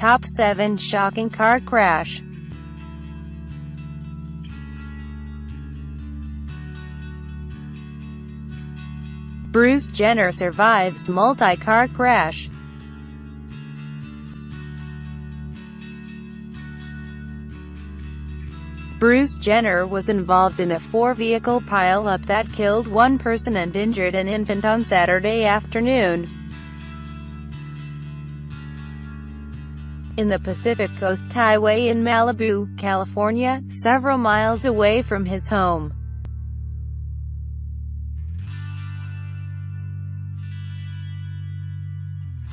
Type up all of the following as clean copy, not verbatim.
Top 7 Shocking Car Crash. Bruce Jenner survives multi-car crash. Bruce Jenner was involved in a four-vehicle pile-up that killed one person and injured an infant on Saturday afternoon in the Pacific Coast Highway in Malibu, California, several miles away from his home.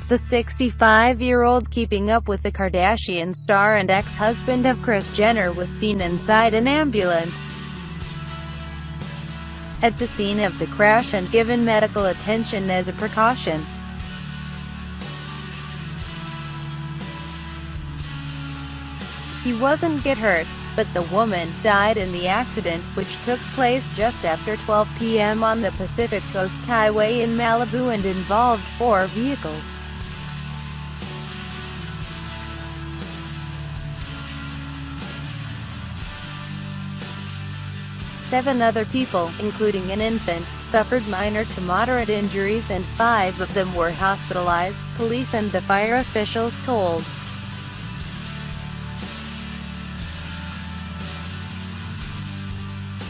The 65-year-old Keeping Up with the Kardashians star and ex-husband of Kris Jenner was seen inside an ambulance at the scene of the crash and given medical attention as a precaution. He wasn't get hurt, but the woman died in the accident, which took place just after 12 p.m. on the Pacific Coast Highway in Malibu and involved four vehicles. Seven other people, including an infant, suffered minor to moderate injuries and 5 of them were hospitalized, police and the fire officials told.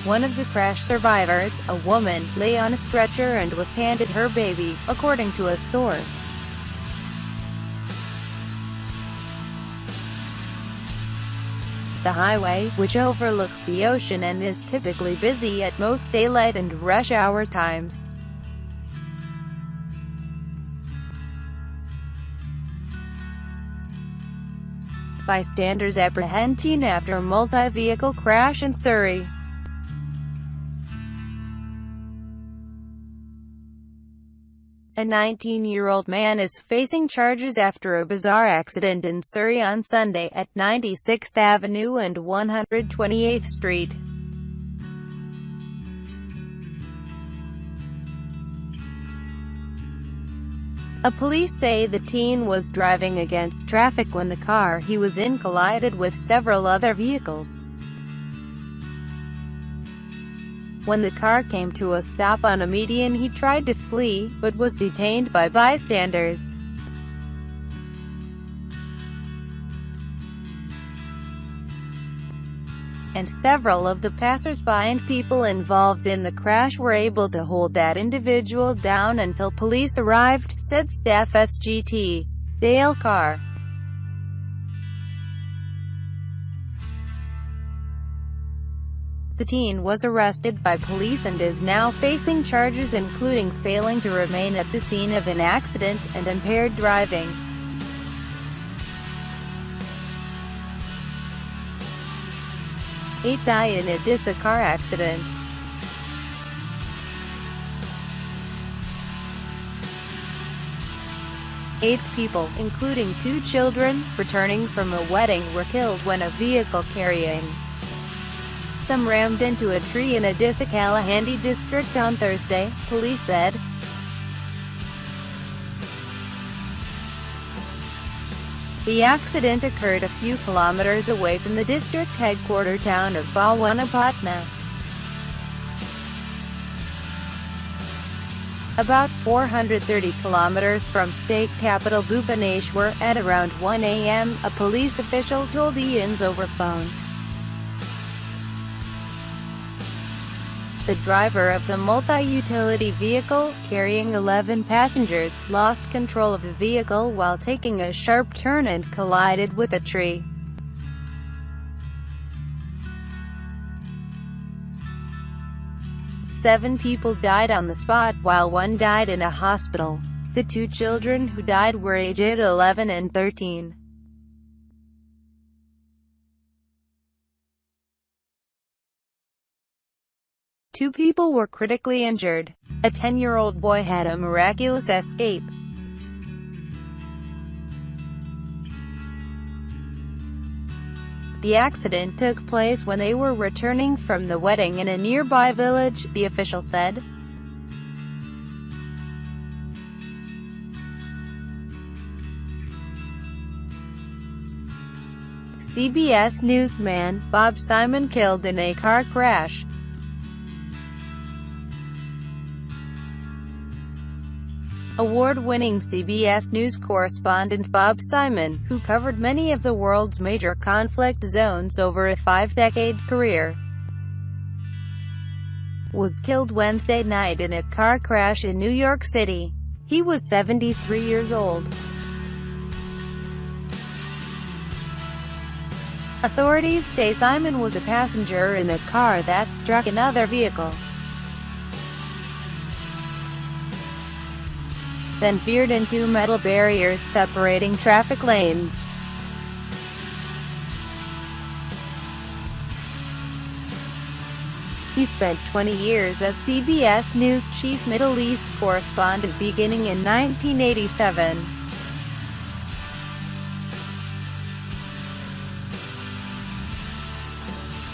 One of the crash survivors, a woman, lay on a stretcher and was handed her baby, according to a source. The highway, which overlooks the ocean and is typically busy at most daylight and rush hour times, bystanders apprehend teen after multi-vehicle crash in Surrey. A 19-year-old man is facing charges after a bizarre accident in Surrey on Sunday, at 96th Avenue and 128th Street. Police say the teen was driving against traffic when the car he was in collided with several other vehicles. When the car came to a stop on a median, he tried to flee, but was detained by bystanders. And several of the passers-by and people involved in the crash were able to hold that individual down until police arrived, said staff SGT. Dale Carr. The teen was arrested by police and is now facing charges including failing to remain at the scene of an accident, and impaired driving. Eight die in a car accident. Eight people, including 2 children, returning from a wedding were killed when a vehicle carrying them rammed into a tree in a Disicalahandi district on Thursday, police said. The accident occurred a few kilometers away from the district headquarter town of Bhawanapatna, about 430 kilometers from state capital Bhubaneswar, at around 1 a.m., a police official told Ian's over phone. The driver of the multi-utility vehicle, carrying 11 passengers, lost control of the vehicle while taking a sharp turn and collided with a tree. Seven people died on the spot, while 1 died in a hospital. The 2 children who died were aged 11 and 13. Two people were critically injured. A 10-year-old boy had a miraculous escape. The accident took place when they were returning from the wedding in a nearby village, the official said. CBS newsman, Bob Simon, killed in a car crash. Award-winning CBS News correspondent Bob Simon, who covered many of the world's major conflict zones over a 5-decade career, was killed Wednesday night in a car crash in New York City. He was 73 years old. Authorities say Simon was a passenger in a car that struck another vehicle, then veered into metal barriers separating traffic lanes. He spent 20 years as CBS News chief Middle East correspondent beginning in 1987.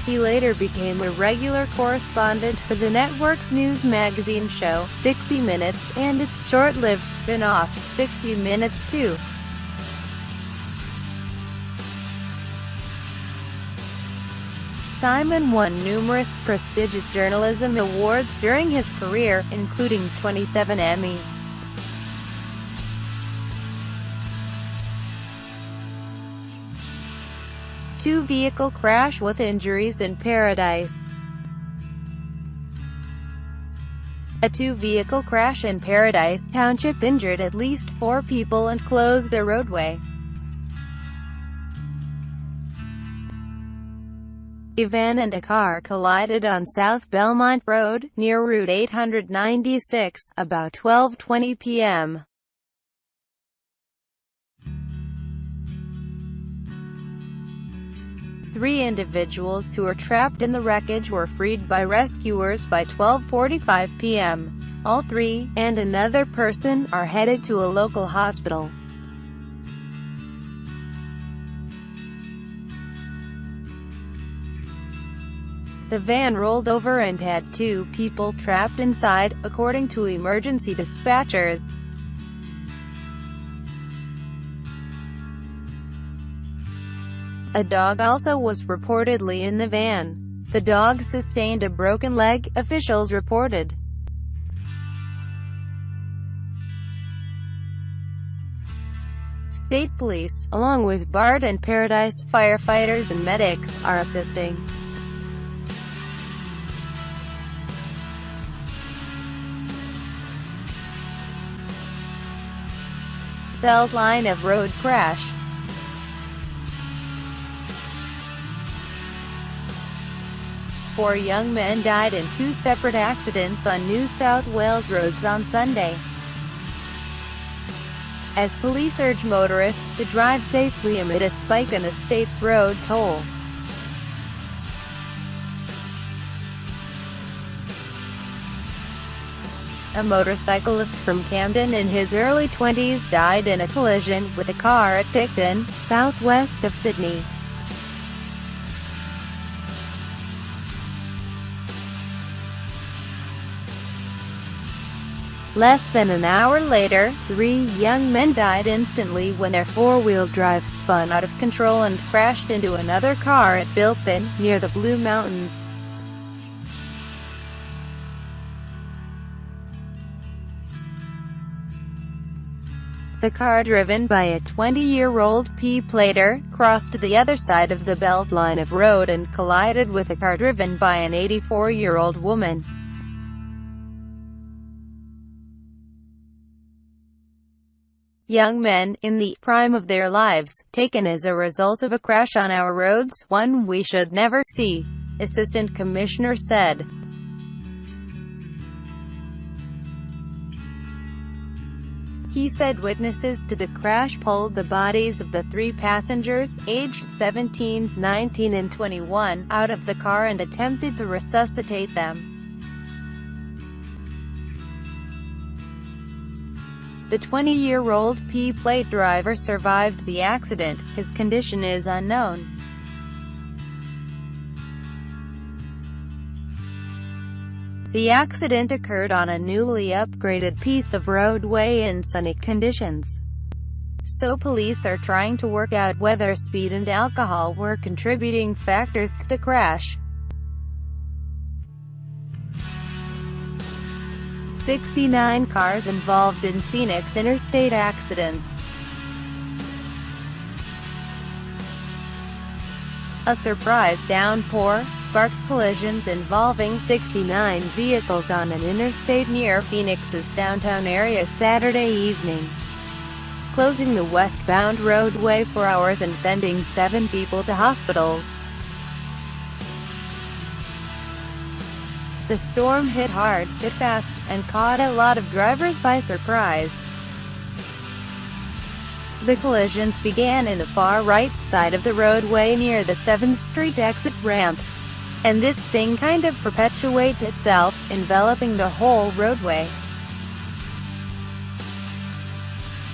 He later became a regular correspondent for the network's news magazine show, 60 Minutes, and its short-lived spin-off, 60 Minutes 2. Simon won numerous prestigious journalism awards during his career, including 27 Emmy. Two-vehicle crash with injuries in Paradise. A two-vehicle crash in Paradise Township injured at least 4 people and closed a roadway. A van and a car collided on South Belmont Road, near Route 896, about 12:20 p.m. 3 individuals who were trapped in the wreckage were freed by rescuers by 12:45 p.m. All 3, and another person, are headed to a local hospital. The van rolled over and had 2 people trapped inside, according to emergency dispatchers. A dog also was reportedly in the van. The dog sustained a broken leg, officials reported. State police, along with BART and Paradise firefighters and medics, are assisting. Bell's line of road crash. Four young men died in 2 separate accidents on New South Wales roads on Sunday, as police urge motorists to drive safely amid a spike in the state's road toll. A motorcyclist from Camden in his early 20s died in a collision with a car at Picton, southwest of Sydney. Less than an hour later, 3 young men died instantly when their 4-wheel drive spun out of control and crashed into another car at Bilpin, near the Blue Mountains. The car, driven by a 20-year-old P-plater, crossed to the other side of the Bells line of road and collided with a car driven by an 84-year-old woman. Young men, in the prime of their lives, taken as a result of a crash on our roads, one we should never see, Assistant Commissioner said. He said witnesses to the crash pulled the bodies of the 3 passengers, aged 17, 19 and 21, out of the car and attempted to resuscitate them. The 20-year-old P-plate driver survived the accident. His condition is unknown. The accident occurred on a newly upgraded piece of roadway in sunny conditions. so police are trying to work out whether speed and alcohol were contributing factors to the crash. 69 cars involved in Phoenix interstate accidents. A surprise downpour sparked collisions involving 69 vehicles on an interstate near Phoenix's downtown area Saturday evening, closing the westbound roadway for hours and sending 7 people to hospitals. The storm hit hard, hit fast, and caught a lot of drivers by surprise. The collisions began in the far right side of the roadway near the 7th Street exit ramp, and this thing kind of perpetuates itself, enveloping the whole roadway.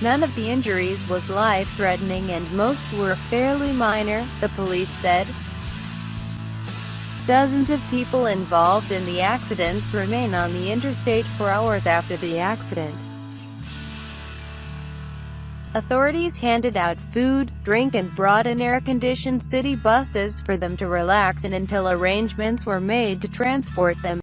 None of the injuries was life-threatening and most were fairly minor, the police said. Dozens of people involved in the accidents remain on the interstate for hours after the accident. Authorities handed out food, drink and brought in air-conditioned city buses for them to relax in until arrangements were made to transport them